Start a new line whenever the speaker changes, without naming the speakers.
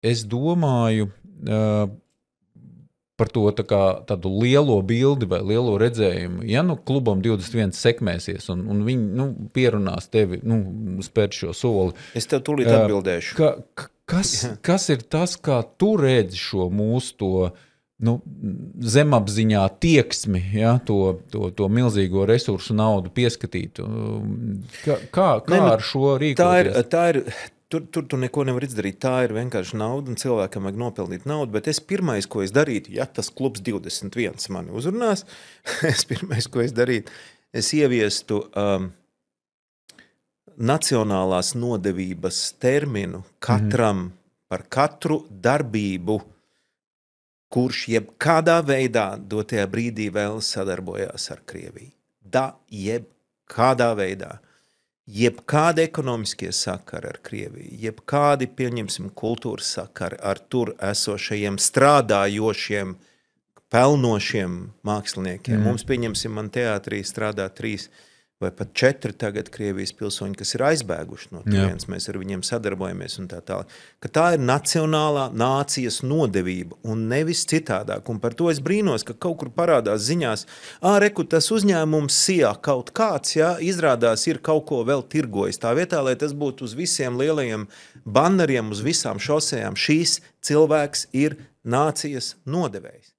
es domāju par to tādu lielo bildi vai lielo redzējumu. Ja klubam 21 sekmēsies un viņi pierunās tevi spērt šo soli.
Es tev tūlīt atbildēšu.
Kas ir tas, kā tu redzi šo mūsu to zemapziņā tieksmi, ja, to milzīgo resursu naudu pieskatīt? Kā ar šo rīkoties?
Tur tu neko nevar izdarīt, tā ir vienkārši nauda un cilvēkam vajag nopelnīt naudu, bet pirmais, ko es darītu, ja tas klubs 21 mani uzrunās, ko es darītu, es ieviestu nacionālās nodevības terminu katram par katru darbību, kurš jebkādā veidā dotajā brīdī vēl sadarbojās ar Krieviju. Jebkādā veidā. Jebkādi ekonomiskie sakari ar Krieviju, jebkādi, pieņemsim, kultūras sakari ar tur esošajiem strādājošiem, pelnošiem māksliniekiem. Mums, pieņemsim, man teātrī strādā 3 vai pat 4 tagad Krievijas pilsoņi, kas ir aizbēguši no turienes, mēs ar viņiem sadarbojamies un tā. Ka tā ir nacionālā nācijas nodevība un nevis citādāk. Un par to es brīnos, ka kaut kur parādās ziņās, reku, tas uzņēmums SIA kaut kāds, izrādās ir kaut ko vēl tirgojis. Tā vietā, lai tas būtu uz visiem lielajiem banneriem, uz visām šosejām, šīs cilvēks ir nācijas nodevējs.